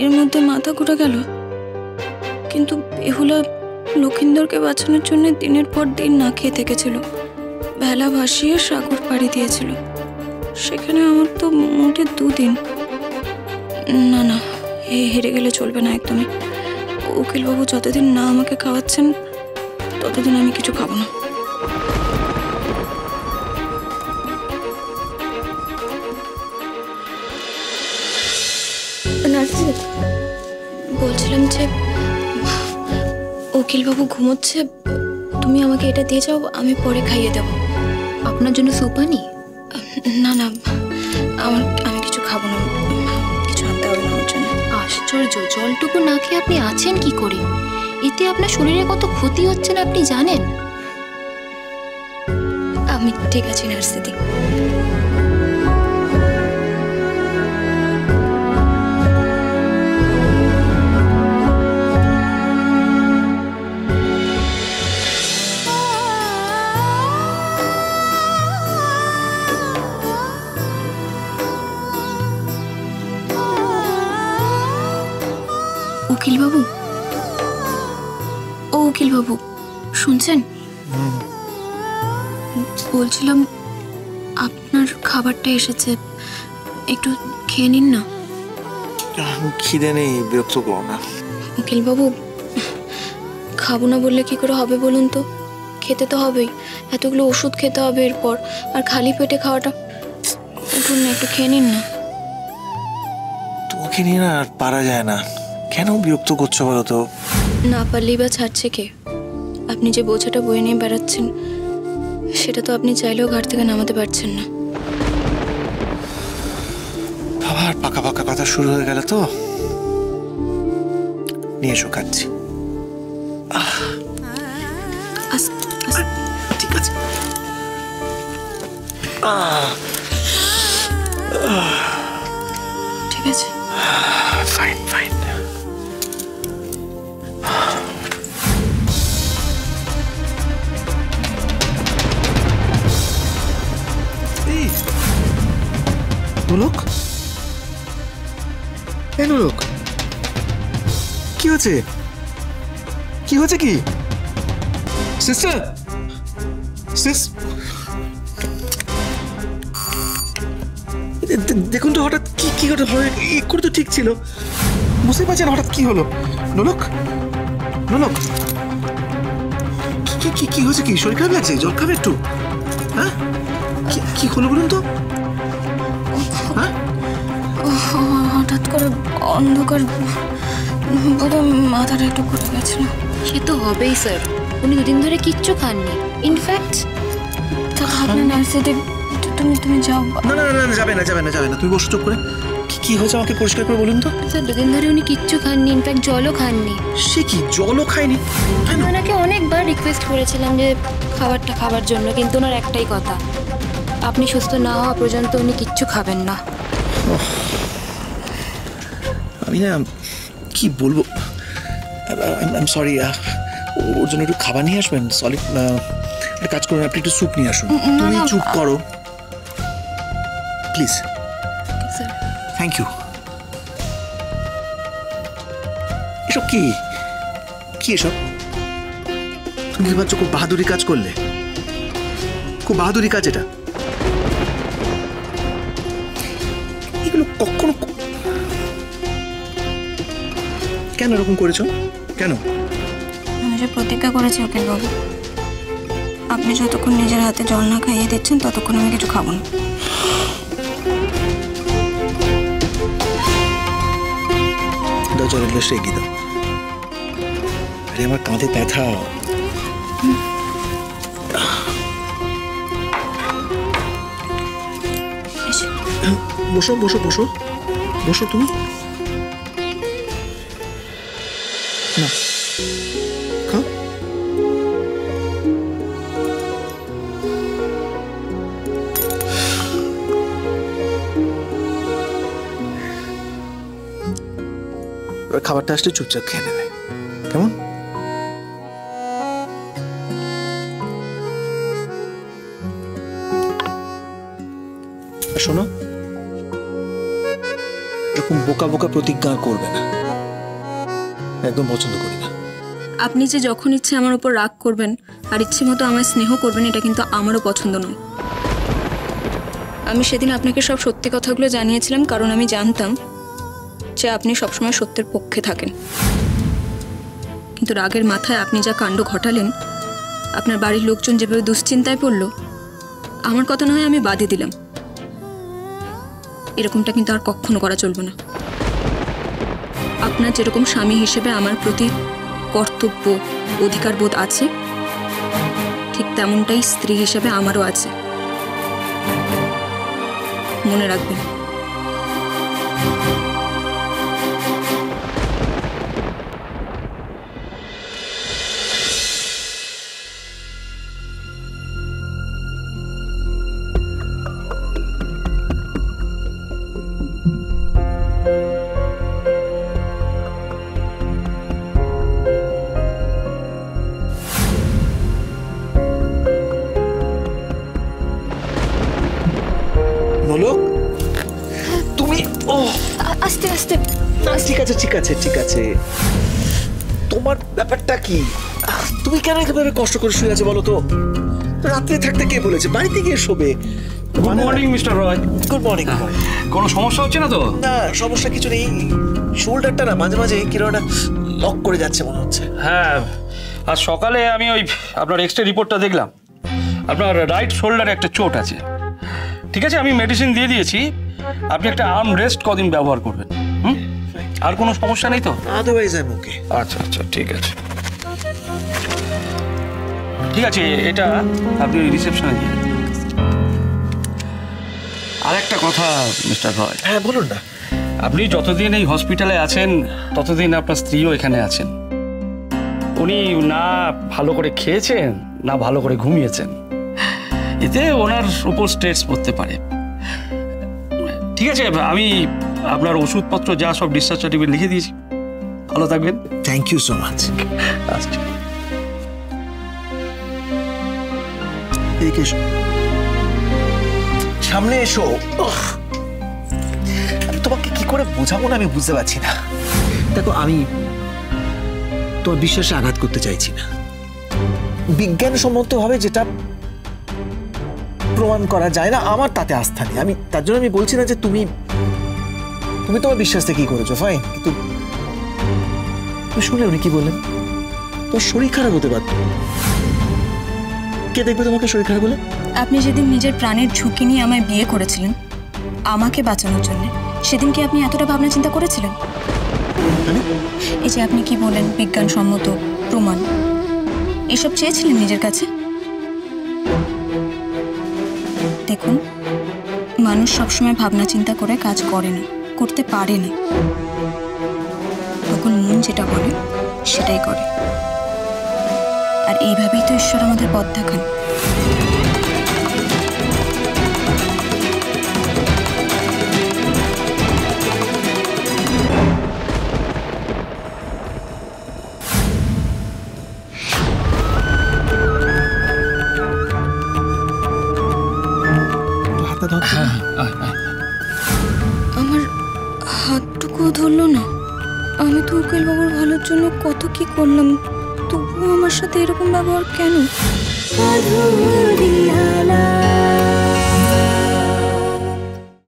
এর মধ্যে মাথা ঘুরে গেল। কিন্তু বেহুলা লক্ষিন্দরকে বাঁচানোর জন্য দিনের পর দিন না খেয়ে থেকেছিল, ভেলা ভাসিয়ে সাগর পাড়ি দিয়েছিল। সেখানে আমার তো মোটে 2 দিন। না না, হেরে গেলে চলবে না একদমই। উকিলবাবু যতদিন না আমাকে খাওয়াচ্ছেন ততদিন আমি কিছু খাবো না। বলছিলাম যে উকিলবাবু ঘুমোচ্ছে, তুমি আমাকে এটা দিয়ে যাও, আমি পরে খাইয়ে দেব। আপনার জন্য স্যুপ আনি? না না, আমি কিছু খাবো না, কিছু আনতে হবে না আমার জন্য। আশ্চর্য, জলটুকু না খেয়ে আপনি আছেন কি করে? এতে আপনার শরীরে কত ক্ষতি হচ্ছে না আপনি জানেন? আমি ঠিক আছি নার্স দিদি। উকিলবাবু, ও উকিলবাবু, শুনছেন? বলছিলাম আপনার খাবারটা এসেছে, একটু খেয়ে নিন না। খিদে নেই, বিরক্ত করো না। উকিলবাবু, খাবো না বললে কি করে হবে বলুন তো? খেতে তো হবেই, এতগুলো ওষুধ খেতে হবে এরপর, আর খালি পেটে খাওয়াটা। উঠুন না, একটু খেয়ে নিন না। তোমাকে নিয়ে না আর পারা যায় না। কেন বিরক্ত করছো বলো তো? না পারলেই বা ছাড়ছে কে? আপনি যে বোঝাটা বয়ে নিয়ে বেড়াচ্ছেন সেটা তো আপনি চাইলেও ঘাট থেকে নামাতে পারছেন না। আবার পাকা পাকা কথা শুরু হয়ে গেল তো। নিয়ে এসো, খাচ্ছি। ঠিক আছে। ঠিক আছে, ফাইন ফাইন। নোলক, এই নোলক, কি হচ্ছে? কি হচ্ছে? কি সিস্টার? দেখুন তো হঠাৎ কি হঠাৎ হয়? একটু তো ঠিক ছিল, বুঝতে পারছেন হঠাৎ কি হলো? নোলক, নোলক, কি হয়েছে? কি শরীর খারাপ লাগছে? জল খাবে একটু? হ্যাঁ, কি হলো বলুন তো? হ্যাঁ, হঠাৎ করে অন্ধকার বোধহয় মাথাটা একটু ঘুরে গেছিল। সে তো হবেই স্যার, উনি 2 দিন ধরে কিচ্ছু খাননি। ইনফ্যাক্ট আপনি নার্স দিদি, তুমি যাও। না না না, যাবে না যাবে না যাবে না, তুমি বসো চুপ করে। কি হয়েছে আমাকে পরিষ্কার করে বলুন তো? স্যার 2 দিন ধরে উনি কিচ্ছু খাননি, ইনফ্যাক্ট জলও খাননি। সে কি, জলও খায়নি? আমি ওনাকে অনেকবার রিকোয়েস্ট করেছিলাম যে খাবারটা খাবার জন্য, কিন্তু ওনার একটাই কথা, আপনি সুস্থ না হওয়া পর্যন্ত উনি কিচ্ছু খাবেন না। আমি না কি বলবো, আই সরি। ওর জন্য একটু খাবার নিয়ে আসবেন, সলিড। একটা কাজ করুন, আপনি একটু স্যুপ নিয়ে আসুন। তুমি চুপ করো প্লিজ। Sir, thank you. এসব কি এসব? তুমি কি ভাবছো খুব বাহাদুরি কাজ করলে? খুব বাহাদুরি কাজ এটা। এগুলো কখনো কেন এরকম করেছো? কেন? আমি যে প্রতিজ্ঞা করেছি উকিলবাবু, আপনি যতক্ষণ নিজের হাতে জল না খাইয়ে দিচ্ছেন ততক্ষণ আমি কিছু খাবো না। দাও, জলের গ্লাসটা এগিয়ে দাও। আরে আমার কাঁধে ব্যথা। বসো বসো বসো বসো তুমি। না, খাও। খাবারটা আসলে চুপচাপ খেয়ে নেবে, কেমন? শোনো, এরকম বোকা বোকা প্রতিজ্ঞা করবে না। একদম পছন্দ করি না। আপনি যে যখন ইচ্ছে আমার উপর রাগ করবেন আর ইচ্ছে মতো আমায় স্নেহ করবেন, এটা কিন্তু আমারও পছন্দ নয়। আমি সেদিন আপনাকে সব সত্যি কথাগুলো জানিয়েছিলাম, কারণ আমি জানতাম যে আপনি সবসময় সত্যের পক্ষে থাকেন। কিন্তু রাগের মাথায় আপনি যা কাণ্ড ঘটালেন, আপনার বাড়ির লোকজন যেভাবে দুশ্চিন্তায় পড়ল, আমার কথা না হয় আমি বাদই দিলাম, এরকমটা কিন্তু আর কখনো করা চলবে না। আপনার যেরকম স্বামী হিসেবে আমার প্রতি কর্তব্য অধিকার বোধ আছে, ঠিক তেমনটাই স্ত্রী হিসেবে আমারও আছে, মনে রাখবেন। নোলক, তুমি আস্তে আস্তে। ঠিক আছে ঠিক আছে ঠিক আছে। তোমার ব্যাপারটা কি? তুমি কেন একেবারে কষ্ট করে শুয়ে আছো বলো তো? রাত্রে থাকতে কে বলেছে? বাড়িতে গিয়ে শোবে। Good morning mister Roy. Good morning. কোনো সমস্যা হচ্ছে না তো? না, সমস্যা কিছু নেই। শোল্ডারটা না মাঝে মাঝে কিরকম একটা লক করে যাচ্ছে মনে হচ্ছে। হ্যাঁ, আজ সকালে আমি ওই আপনার এক্সরে রিপোর্টটা দেখলাম। আপনার রাইট শোল্ডারে একটা চোট আছে। ঠিক আছে, আমি মেডিসিন দিয়ে দিয়েছি। আপনি একটা আর্ম রেস্ট কদিন ব্যবহার করবেন। আর কোনো সমস্যা নেই তো? আদারওয়াইজ আই এম ওকে। আচ্ছা আচ্ছা, ঠিক আছে ঠিক আছে। এটা আপনি রিসেপশনে দিয়ে দিন। আর একটা কথা মিস্টার রয়। হ্যাঁ বলুন না। আপনি যতদিন এই হসপিটালে আছেন ততদিন আপনার স্ত্রীও এখানে আছেন। উনি না ভালো করে খেয়েছেন না ভালো করে ঘুমিয়েছেন, এতে ওনার উপর স্ট্রেস পড়তে পারে। ঠিক আছে, আমি আপনার ওষুধপত্র যা সব ডিসচার্জ সার্টিফিকেট লিখে দিয়েছি। ভালো থাকবেন। Thank you so much. আচ্ছা, এদিকে এসো, সামনে এসো। আমি তোমাকে কি করে বোঝাবো না আমি বুঝতে পারছি না। দেখো, আমি তোমার বিশ্বাসে আঘাত করতে চাইছি না। বিজ্ঞানসম্মতভাবে যেটা প্রমাণ করা যায় না, আমার তাতে আস্থা নেই। আমি তার জন্য আমি বলছি না যে তুমি তোমার বিশ্বাস থেকে কি করেছো, ফাইন। কিন্তু শুনলে উনি কি বললেন? তোমার শরীর খারাপ হতে পারত। কে দেখবে তোমাকে শরীর খারাপ হলে? আপনি যেদিন নিজের প্রাণের ঝুঁকি নিয়ে আমায় বিয়ে করেছিলেন আমাকে বাঁচানোর জন্য, সেদিন কি আপনি এতটা ভাবনা চিন্তা করেছিলেন? এই যে আপনি কি বলেন বিজ্ঞানসম্মত প্রমাণ, এসব চেয়েছিলেন নিজের কাছে? দেখুন, মানুষ সবসময় ভাবনা চিন্তা করে কাজ করে না, করতে পারে না। তখন মন যেটা বলে সেটাই করে। আর এইভাবেই তো ঈশ্বর আমাদের পথ দেখান। আমার হাতটুকুও ধরলো না। আমি তো উকিল বাবুর ভালোর জন্য কত কি করলাম, তবুও আমার সাথে এরকম ব্যবহার কেন?